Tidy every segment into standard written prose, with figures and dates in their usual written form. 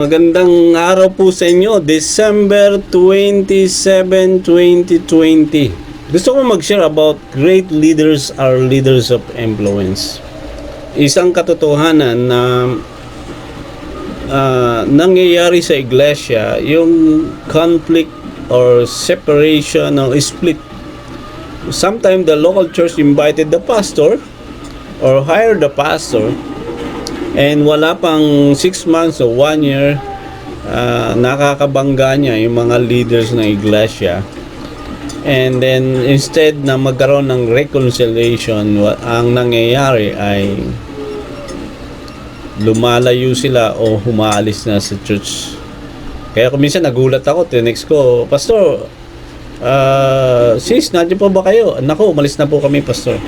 Magandang araw po sa inyo, December 27, 2020. Gusto ko mag-share about great leaders are leaders of influence. Isang katotohanan na nangyayari sa iglesia, yung conflict or separation or split. Sometimes the local church invited the pastor or hired the pastor, and wala pang 6 months o 1 year, nakakabangga niya yung mga leaders ng iglesia. And then, instead na magkaroon ng reconciliation, ang nangyayari ay lumalayo sila o humaalis na sa church. Kaya kung minsan nagulat ako, tinext ko, Pastor, sis, nandiyan po ba kayo? Naku, umalis na po kami, Pastor.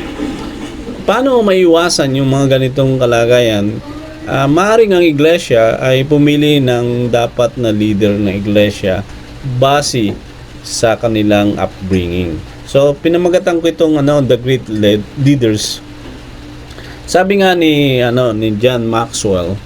Paano maiwasan yung mga ganitong kalagayan? Maaaring ang iglesia ay pumili ng dapat na leader ng iglesia base sa kanilang upbringing. So, pinamagatan ko itong the great leaders. Sabi nga ni John Maxwell,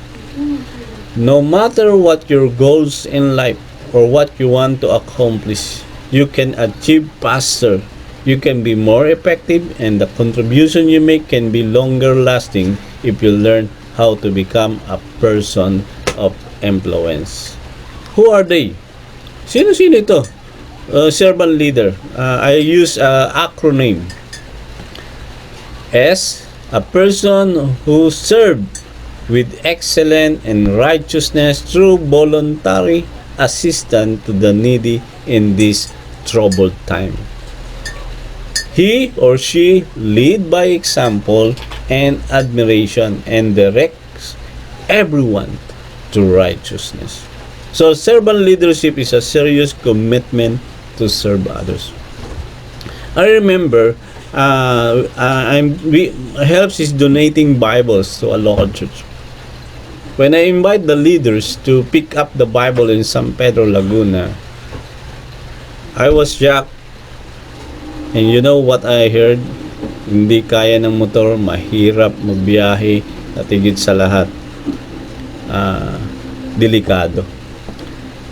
no matter what your goals in life or what you want to accomplish, you can achieve faster. You can be more effective, and the contribution you make can be longer lasting if you learn how to become a person of influence. Who are they? Sino-sino ito? Servant leader. I use acronym. S, a person who served with excellence and righteousness through voluntary assistance to the needy in this troubled time. He or she lead by example and admiration and directs everyone to righteousness. So, servant leadership is a serious commitment to serve others. I remember, Helps is donating Bibles to a local church. When I invite the leaders to pick up the Bible in San Pedro, Laguna, I was shocked. And you know what I heard? Hindi kaya ng motor, mahirap magbiyahe, at higit sa lahat, delikado.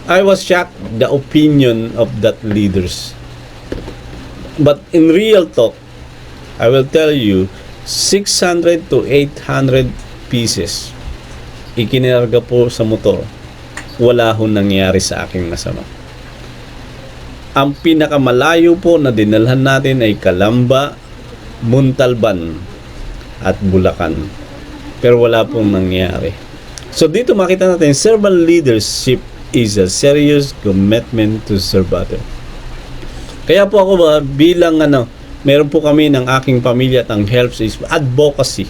I was shocked the opinion of that leaders. But in real talk, I will tell you, 600 to 800 pieces ikinarga po sa motor. Wala ho nangyari sa aking masama. Ang pinakamalayo po na dinalhan natin ay Calamba, Muntalban at Bulacan. Pero wala pong nangyari. So dito makita natin, servant leadership is a serious commitment to serve others. Kaya po ako bilang meron po kami ng aking pamilya at ang helps is advocacy.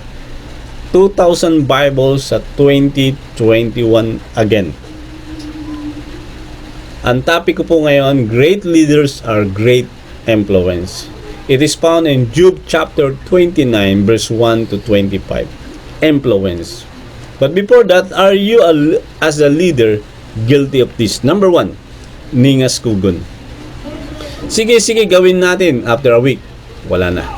2,000 Bibles sa 2021 again. Ang topic ko po ngayon, great leaders are great influence. It is found in Job chapter 29 verse 1 to 25. Influence. But before that, are you as a leader guilty of this? Number 1, ningas kugon. Sige, gawin natin after a week. Wala na.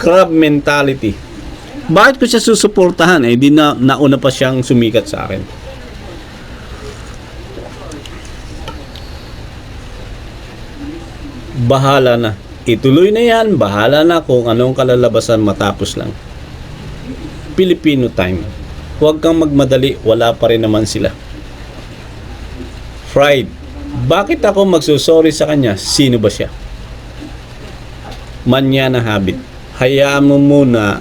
Crab mentality. Bakit ko siya susuportahan? Di nauna pa siyang sumikat sa akin. Bahala na. Ituloy na yan. Bahala na kung anong kalalabasan matapos lang. Filipino time. Huwag kang magmadali. Wala pa rin naman sila. Pride. Bakit ako magsusorry sa kanya? Sino ba siya? Manya na habit. Hayaan mo muna.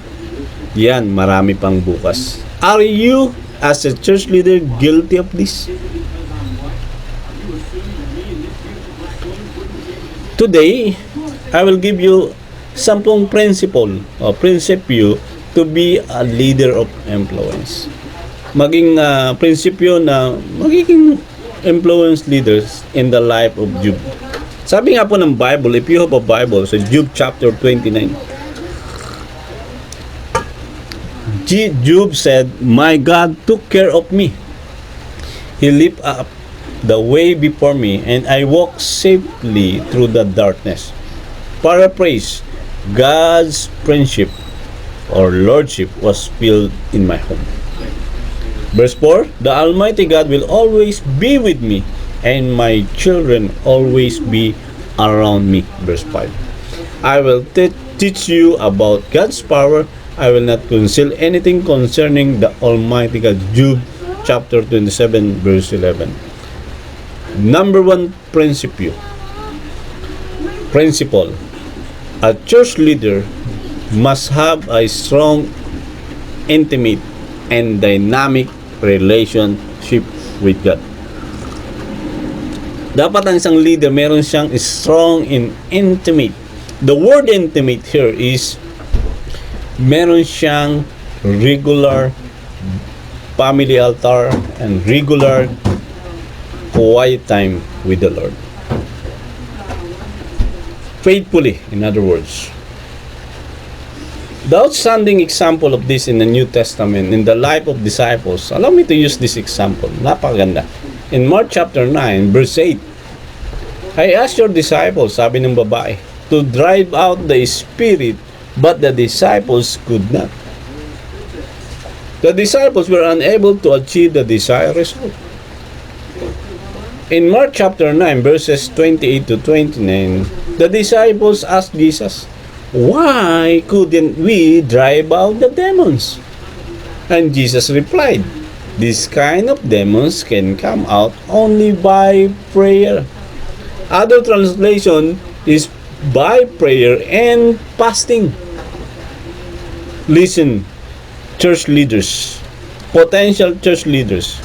Yan, marami pang bukas. Are you as a church leader guilty of this? Today, I will give you 10 principle o prinsipyo to be a leader of influence. Maging prinsipyo na magiging influence leaders in the life of Job. Sabi nga po ng Bible, if you have a Bible, sa Job chapter 29, Job said, my God took care of me. He lifted up the way before me, and I walk safely through the darkness. Paraphrase, God's friendship or lordship was filled in my home. Verse 4, the Almighty God will always be with me, and my children always be around me. Verse 5, I will teach you about God's power. I will not conceal anything concerning the Almighty God. Job chapter 27 verse 11. Number one principle. A church leader must have a strong, intimate, and dynamic relationship with God. Dapat ang isang leader meron siyang strong and intimate. The word intimate here is meron siyang regular family altar and regular quiet time with the Lord. Faithfully, in other words. The outstanding example of this in the New Testament, in the life of disciples, allow me to use this example. Napakaganda. In Mark chapter 9, verse 8, I asked your disciples, sabi ng babae, to drive out the spirit, but the disciples could not. The disciples were unable to achieve the desired result. In Mark chapter 9, verses 28 to 29, the disciples asked Jesus, why couldn't we drive out the demons? And Jesus replied, this kind of demons can come out only by prayer. Other translation is by prayer and fasting. Listen, church leaders, potential church leaders,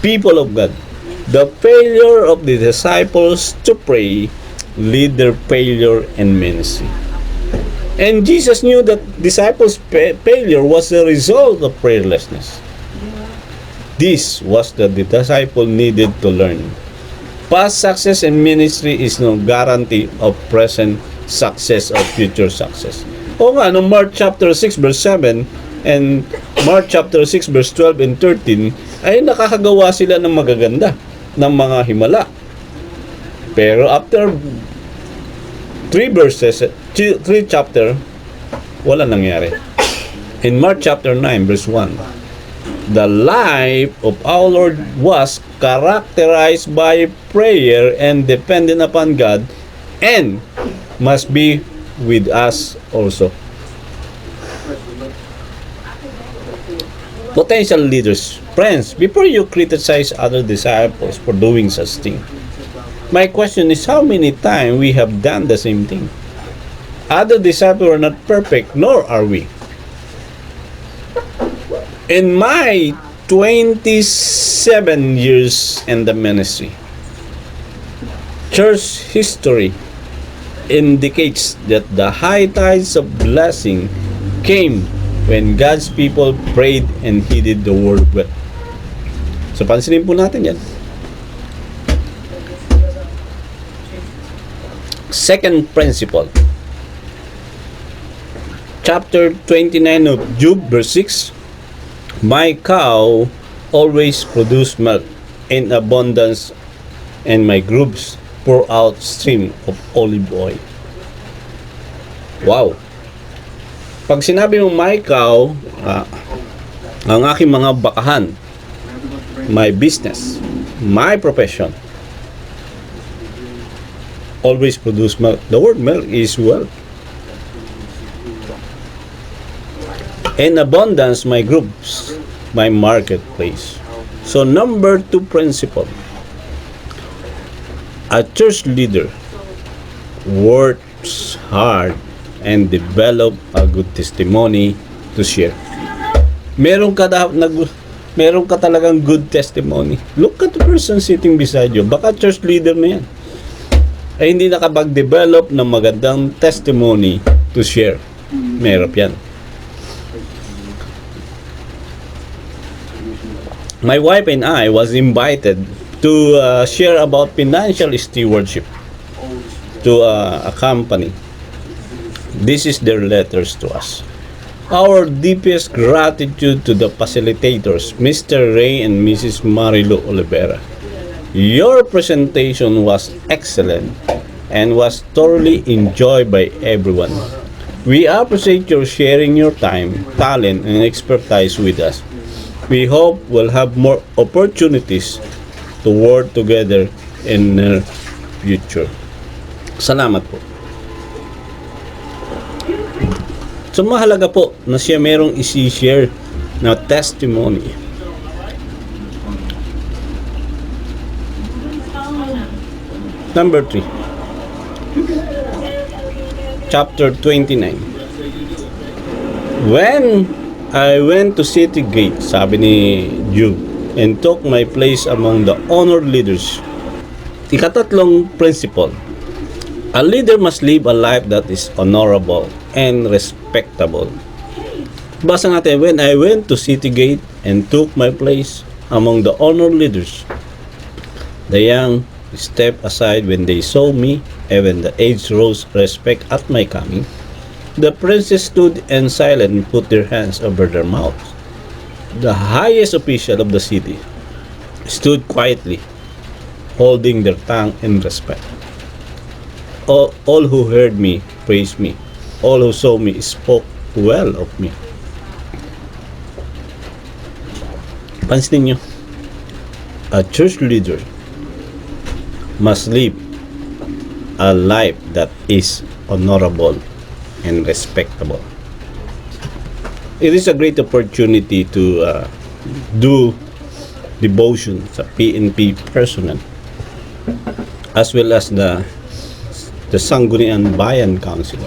people of God, the failure of the disciples to pray lead their failure in ministry. And Jesus knew that disciples' failure was a result of prayerlessness. This was the disciple needed to learn. Past success in ministry is no guarantee of present success or future success. O nga, no Mark chapter 6 verse 7 and Mark chapter 6 verse 12 and 13 ay nakakagawa sila ng magaganda, ng mga himala. Pero after 3 chapter, wala nangyari. In Mark chapter 9 verse 1, the life of our Lord was characterized by prayer and dependent upon God, and must be with us also. Potential leaders, friends, before you criticize other disciples for doing such thing, my question is how many times we have done the same thing? Other disciples are not perfect, nor are we. In my 27 years in the ministry, church history indicates that the high tides of blessing came when God's people prayed and heeded the word well. So pansinin po natin yan. Second principle. Chapter 29 of Job verse 6. My cow always produce milk in abundance, and my grooves pour out stream of olive oil. Wow! Pag sinabi mo my cow, ang aking mga bakahan, my business, my profession, always produce milk. The word milk is wealth. In abundance, my groups, my marketplace. So number 2 principle. A church leader works hard and develop a good testimony to share. Meron ka talagang good testimony. Look at the person sitting beside you. Baka church leader na yan. Ay hindi nakapag-develop ng magandang testimony to share. Meron yan. My wife and I was invited to share about financial stewardship to a company. This is their letters to us. Our deepest gratitude to the facilitators, Mr. Ray and Mrs. Marilo Olivera. Your presentation was excellent and was thoroughly enjoyed by everyone. We appreciate your sharing your time, talent, and expertise with us. We hope we'll have more opportunities to work together in the future. Salamat po. So mahalaga po na siya merong isi-share na testimony. Number 3. Chapter 29. When I went to city gate, sabi ni Job, and took my place among the honored leaders. Ikatatlong principle. A leader must live a life that is honorable and respectable. Basa natin, when I went to city gate and took my place among the honored leaders. The young stepped aside when they saw me, and when the aged rose respect at my coming. The princes stood and silent and put their hands over their mouths. The highest official of the city stood quietly, holding their tongue in respect. All who heard me praised me. All who saw me spoke well of me. Pansinin nyo, a church leader must live a life that is honorable and respectable. It is a great opportunity to do devotion sa PNP personnel as well as the Sangguniang Bayan Council.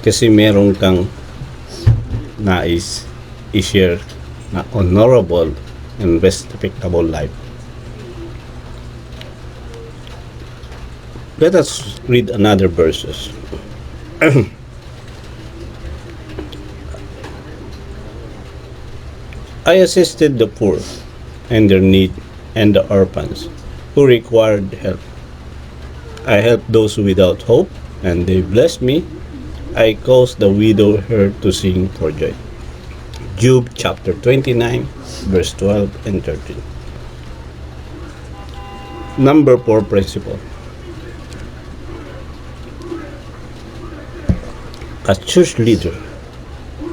Kasi meron kang nais i-share na honorable and respectable life. Let us read another verses. I assisted the poor and their need and the orphans who required help. I helped those without hope, and they blessed me. I caused the widow her to sing for joy. Job chapter 29, verse 12 and 13. Number 4 principle. A church leader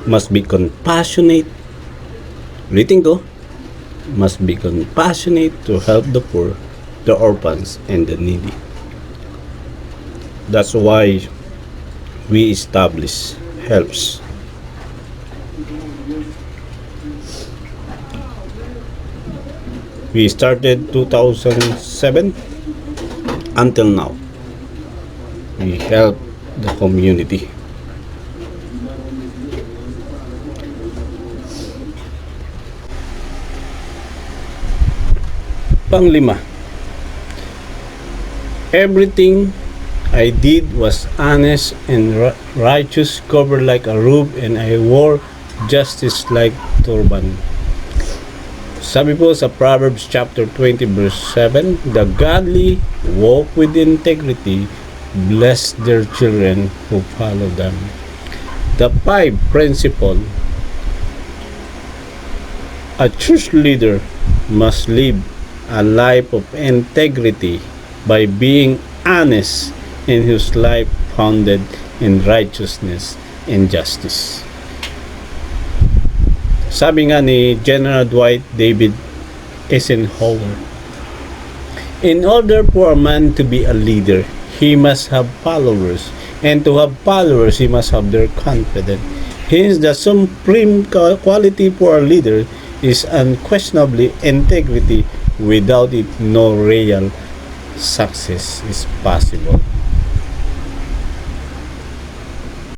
must be compassionate. Ulitin ko, must be compassionate to help the poor, the orphans, and the needy. That's why we establish helps. We started 2007 until now. We help the community. Panglima, everything I did was honest and righteous, covered like a robe, and I wore justice like turban. Sabi po sa Proverbs chapter 20 verse 7, the godly walk with integrity, bless their children who follow them. The 5 principle. A church leader must live a life of integrity by being honest in his life founded in righteousness and justice. Sabi nga ni General Dwight David Eisenhower, in order for a man to be a leader, he must have followers, and to have followers, he must have their confidence. Hence, the supreme quality for a leader is unquestionably integrity. Without it, no real success is possible.